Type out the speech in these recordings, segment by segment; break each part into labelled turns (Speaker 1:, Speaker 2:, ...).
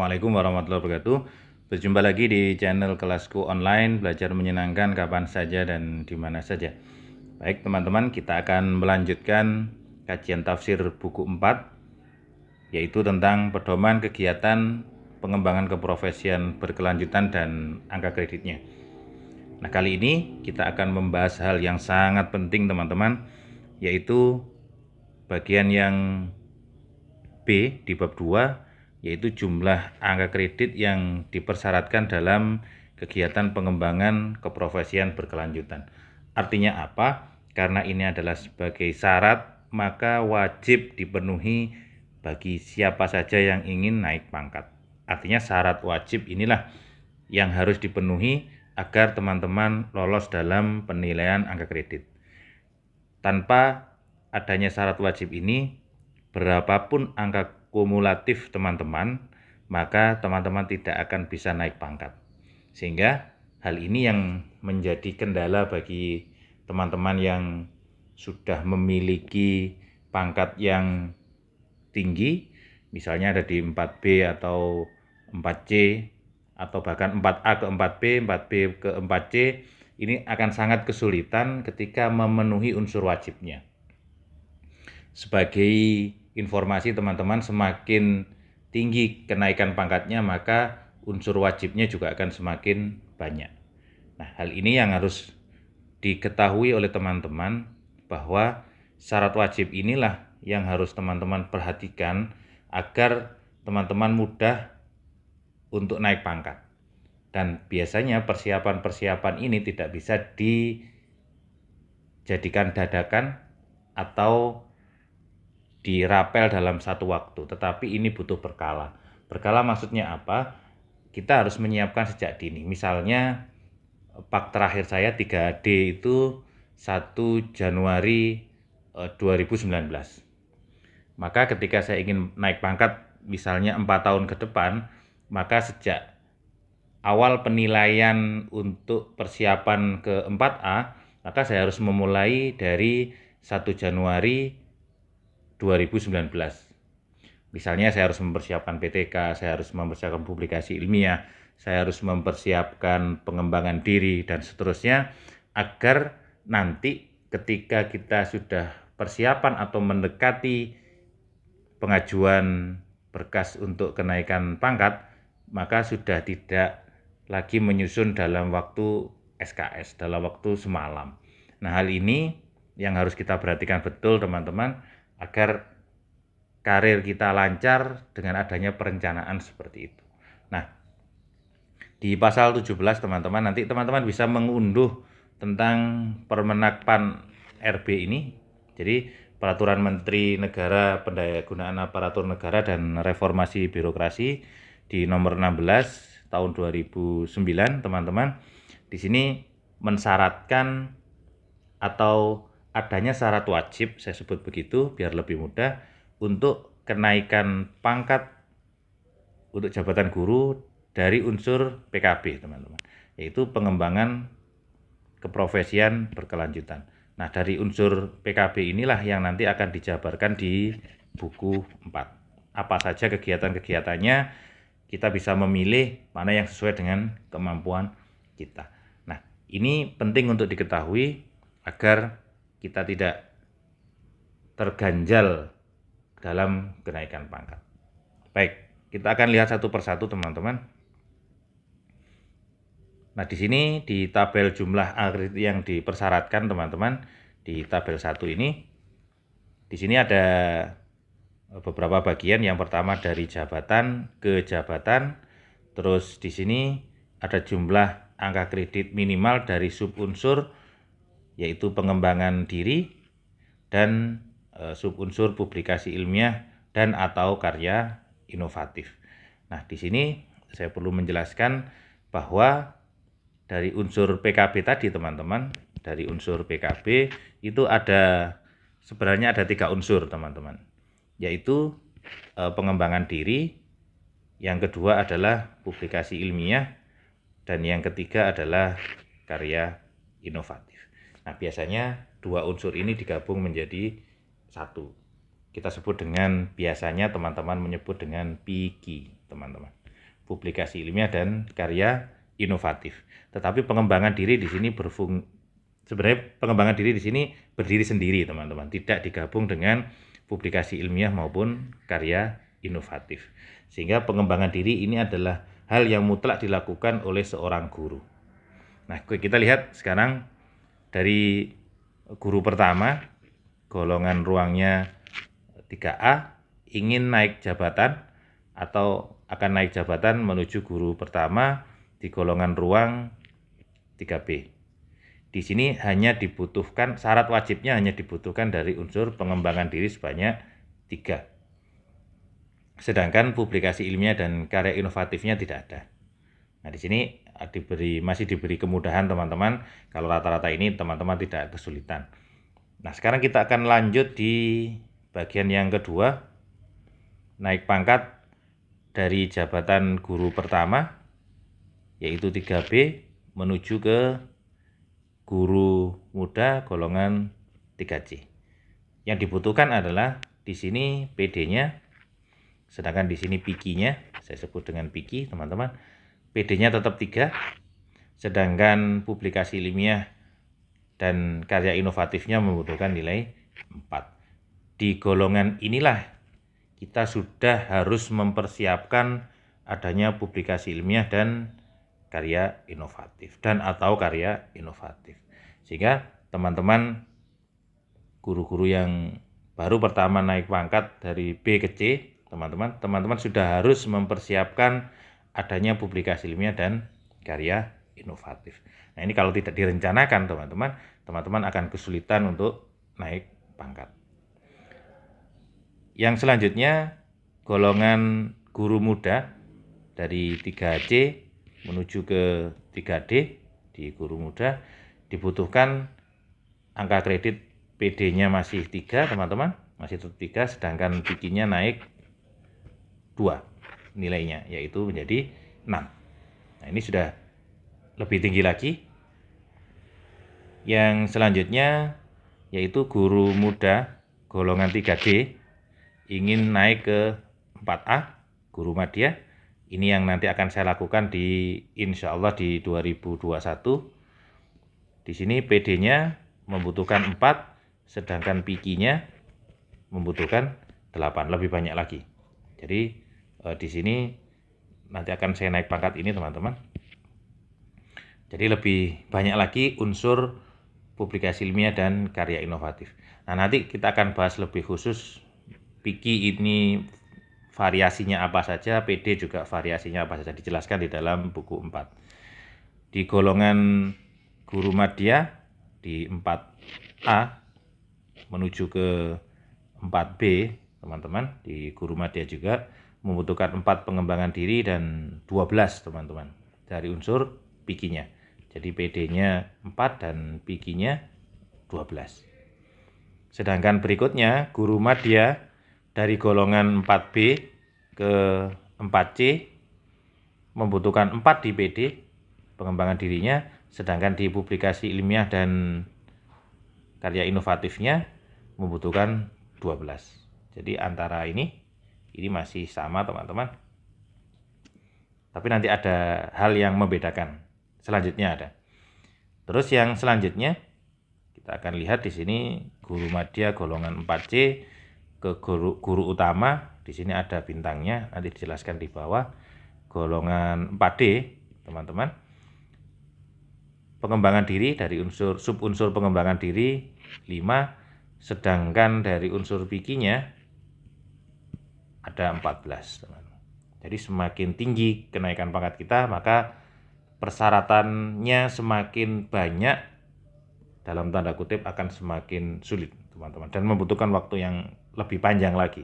Speaker 1: Assalamualaikum warahmatullahi wabarakatuh. Berjumpa lagi di channel kelasku online, belajar menyenangkan kapan saja dan di mana saja. Baik teman-teman, kita akan melanjutkan kajian tafsir buku 4, yaitu tentang pedoman kegiatan pengembangan keprofesian berkelanjutan dan angka kreditnya. Nah, kali ini kita akan membahas hal yang sangat penting teman-teman, yaitu bagian yang B di bab 2, yaitu jumlah angka kredit yang dipersyaratkan dalam kegiatan pengembangan keprofesian berkelanjutan. Artinya apa? Karena ini adalah sebagai syarat, maka wajib dipenuhi bagi siapa saja yang ingin naik pangkat. Artinya syarat wajib inilah yang harus dipenuhi agar teman-teman lolos dalam penilaian angka kredit. Tanpa adanya syarat wajib ini, berapapun angka kumulatif teman-teman, maka teman-teman tidak akan bisa naik pangkat. Sehingga hal ini yang menjadi kendala bagi teman-teman yang sudah memiliki pangkat yang tinggi, misalnya ada di 4B atau 4C, atau bahkan 4A ke 4B, 4B ke 4C, ini akan sangat kesulitan ketika memenuhi unsur wajibnya. Sebagai informasi teman-teman, semakin tinggi kenaikan pangkatnya, maka unsur wajibnya juga akan semakin banyak. Nah, hal ini yang harus diketahui oleh teman-teman, bahwa syarat wajib inilah yang harus teman-teman perhatikan agar teman-teman mudah untuk naik pangkat. Dan biasanya persiapan-persiapan ini tidak bisa dijadikan dadakan atau dirapel dalam satu waktu, tetapi ini butuh berkala. Berkala maksudnya apa? Kita harus menyiapkan sejak dini. Misalnya pak terakhir saya 3D itu 1 Januari 2019. Maka ketika saya ingin naik pangkat misalnya 4 tahun ke depan, maka sejak awal penilaian untuk persiapan ke 4A, maka saya harus memulai dari 1 Januari 2019. Misalnya saya harus mempersiapkan PTK, saya harus mempersiapkan publikasi ilmiah, saya harus mempersiapkan pengembangan diri dan seterusnya, agar nanti ketika kita sudah persiapan atau mendekati pengajuan berkas untuk kenaikan pangkat, maka sudah tidak lagi menyusun dalam waktu SKS, dalam waktu semalam. Nah, hal ini yang harus kita perhatikan betul teman-teman, agar karir kita lancar dengan adanya perencanaan seperti itu. Nah, di pasal 17 teman-teman, nanti teman-teman bisa mengunduh tentang Permenak PAN RB ini. Jadi Peraturan Menteri Negara Pendayagunaan Aparatur Negara dan Reformasi Birokrasi di nomor 16 tahun 2009 teman-teman. Di sini mensyaratkan atau adanya syarat wajib, saya sebut begitu biar lebih mudah, untuk kenaikan pangkat untuk jabatan guru dari unsur PKB teman-teman, yaitu pengembangan keprofesian berkelanjutan. Nah, dari unsur PKB inilah yang nanti akan dijabarkan di buku 4. Apa saja kegiatan-kegiatannya, kita bisa memilih mana yang sesuai dengan kemampuan kita. Nah, ini penting untuk diketahui agar kita tidak terganjal dalam kenaikan pangkat. Baik, kita akan lihat satu persatu teman-teman. Nah, di sini di tabel jumlah kredit yang dipersyaratkan teman-teman, di tabel 1 ini, di sini ada beberapa bagian. Yang pertama dari jabatan ke jabatan, terus di sini ada jumlah angka kredit minimal dari subunsur, yaitu pengembangan diri dan subunsur publikasi ilmiah dan atau karya inovatif. Nah, di sini saya perlu menjelaskan bahwa dari unsur PKB tadi teman-teman, dari unsur PKB itu sebenarnya ada 3 unsur teman-teman, yaitu pengembangan diri, yang kedua adalah publikasi ilmiah, dan yang ketiga adalah karya inovatif. Nah, biasanya 2 unsur ini digabung menjadi 1. Kita sebut dengan, biasanya teman-teman menyebut dengan PIGI, teman-teman. publikasi ilmiah dan karya inovatif. Tetapi pengembangan diri di sini sebenarnya pengembangan diri di sini berdiri sendiri, teman-teman, tidak digabung dengan publikasi ilmiah maupun karya inovatif. Sehingga pengembangan diri ini adalah hal yang mutlak dilakukan oleh seorang guru. Nah, kita lihat sekarang dari guru pertama, golongan ruangnya 3A, ingin naik jabatan atau akan naik jabatan menuju guru pertama di golongan ruang 3B. Di sini hanya dibutuhkan, syarat wajibnya hanya dibutuhkan dari unsur pengembangan diri sebanyak 3. Sedangkan publikasi ilmiah dan karya inovatifnya tidak ada. Nah, di sini masih diberi kemudahan, teman-teman. Kalau rata-rata ini teman-teman tidak kesulitan. Nah, sekarang kita akan lanjut di bagian yang kedua, naik pangkat dari jabatan guru pertama yaitu 3B menuju ke guru muda golongan 3C. Yang dibutuhkan adalah di sini PD-nya, sedangkan di sini PIKI-nya, saya sebut dengan PIKI, teman-teman. PD-nya tetap 3, sedangkan publikasi ilmiah dan karya inovatifnya membutuhkan nilai 4. Di golongan inilah kita sudah harus mempersiapkan adanya publikasi ilmiah dan karya inovatif atau karya inovatif. Sehingga teman-teman guru-guru yang baru pertama naik pangkat dari B ke C, teman-teman sudah harus mempersiapkan adanya publikasi ilmiah dan karya inovatif. Nah, ini kalau tidak direncanakan, teman-teman akan kesulitan untuk naik pangkat. Yang selanjutnya, golongan guru muda dari 3C menuju ke 3D di guru muda dibutuhkan angka kredit PD-nya masih 3, teman-teman, masih tetap 3, sedangkan PIKI-nya naik 2 nilainya, yaitu menjadi 6. Nah, ini sudah lebih tinggi lagi. Yang selanjutnya yaitu guru muda golongan 3D ingin naik ke 4A, guru madya. Ini yang nanti akan saya lakukan insya Allah di 2021. Di sini PD-nya membutuhkan 4, sedangkan PIKI-nya membutuhkan 8, lebih banyak lagi. Jadi di sini nanti akan saya naik pangkat ini, teman-teman. Jadi lebih banyak lagi unsur publikasi ilmiah dan karya inovatif. Nah, nanti kita akan bahas lebih khusus PIKI ini variasinya apa saja, PD juga variasinya apa saja, dijelaskan di dalam buku 4. Di golongan guru madya di 4A menuju ke 4B, teman-teman, di guru madya juga membutuhkan 4 pengembangan diri dan 12, teman-teman, dari unsur PIKI-nya. Jadi PD-nya 4 dan PIKI-nya 12. Sedangkan berikutnya guru madya dari golongan 4B ke 4C membutuhkan 4 di PD pengembangan dirinya, sedangkan di publikasi ilmiah dan karya inovatifnya membutuhkan 12. Jadi antara ini masih sama, teman-teman. Tapi nanti ada hal yang membedakan. Selanjutnya ada. Terus yang selanjutnya kita akan lihat di sini guru madya golongan 4C ke guru utama. Di sini ada bintangnya, nanti dijelaskan di bawah. Golongan 4D, teman-teman. Pengembangan diri dari sub-unsur pengembangan diri 5, sedangkan dari unsur PIKI-nya ada 14, teman-teman. Jadi semakin tinggi kenaikan pangkat kita, maka persyaratannya semakin banyak, dalam tanda kutip akan semakin sulit, teman-teman, dan membutuhkan waktu yang lebih panjang lagi.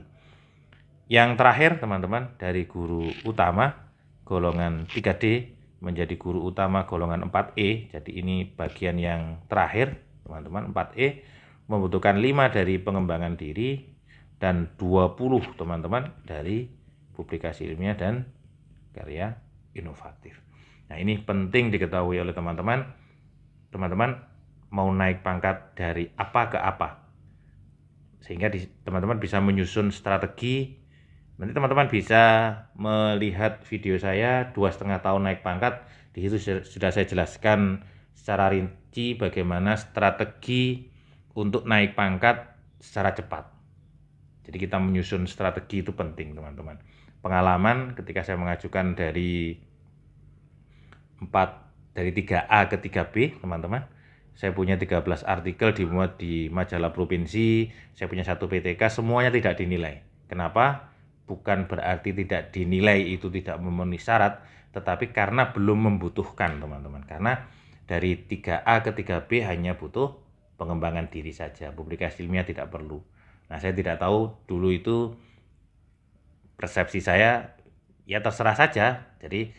Speaker 1: Yang terakhir, teman-teman, dari guru utama golongan 3D menjadi guru utama golongan 4E. Jadi ini bagian yang terakhir, teman-teman. 4E membutuhkan 5 dari pengembangan diri dan 20, teman-teman, dari publikasi ilmiah dan karya inovatif. Nah, ini penting diketahui oleh teman-teman. Teman-teman mau naik pangkat dari apa ke apa, sehingga teman-teman bisa menyusun strategi Nanti teman-teman bisa melihat video saya 2,5 tahun naik pangkat. Di situ sudah saya jelaskan secara rinci bagaimana strategi untuk naik pangkat secara cepat. Jadi kita menyusun strategi itu penting, teman-teman. Pengalaman ketika saya mengajukan dari 3A ke 3B, teman-teman. Saya punya 13 artikel dimuat di majalah provinsi, saya punya 1 PTK, semuanya tidak dinilai. Kenapa? Bukan berarti tidak dinilai itu tidak memenuhi syarat, tetapi karena belum membutuhkan, teman-teman. Karena dari 3A ke 3B hanya butuh pengembangan diri saja, publikasi ilmiah tidak perlu. Nah, saya tidak tahu dulu itu persepsi saya, ya terserah saja. Jadi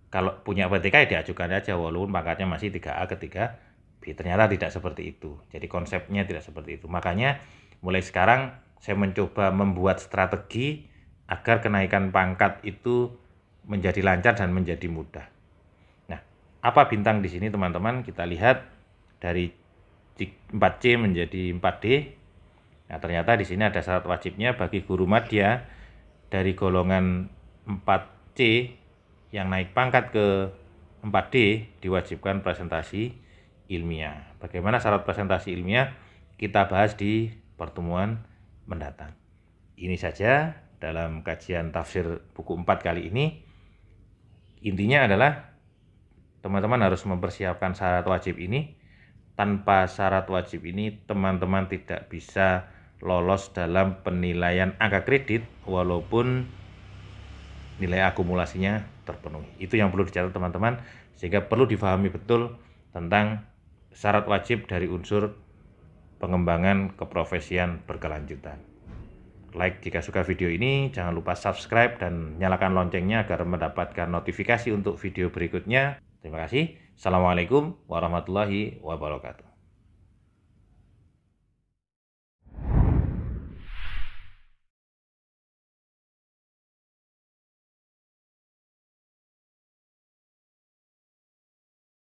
Speaker 1: kalau punya PTK ya diajukan aja walaupun pangkatnya masih 3A ke 3B. Ternyata tidak seperti itu. Jadi konsepnya tidak seperti itu. Makanya mulai sekarang saya mencoba membuat strategi agar kenaikan pangkat itu menjadi lancar dan menjadi mudah. Nah, apa bintang di sini, teman-teman? Kita lihat dari 4C menjadi 4D. Nah, ternyata di sini ada syarat wajibnya bagi guru madya dari golongan 4C yang naik pangkat ke 4D diwajibkan presentasi ilmiah. Bagaimana syarat presentasi ilmiah? Kita bahas di pertemuan mendatang. Ini saja dalam kajian tafsir buku 4 kali ini. Intinya adalah teman-teman harus mempersiapkan syarat wajib ini. Tanpa syarat wajib ini teman-teman tidak bisa lolos dalam penilaian angka kredit walaupun nilai akumulasinya terpenuhi. Itu yang perlu dicatat, teman-teman, sehingga perlu difahami betul tentang syarat wajib dari unsur pengembangan keprofesian berkelanjutan. Like jika suka video ini, jangan lupa subscribe dan nyalakan loncengnya agar mendapatkan notifikasi untuk video berikutnya. Terima kasih. Assalamualaikum warahmatullahi wabarakatuh.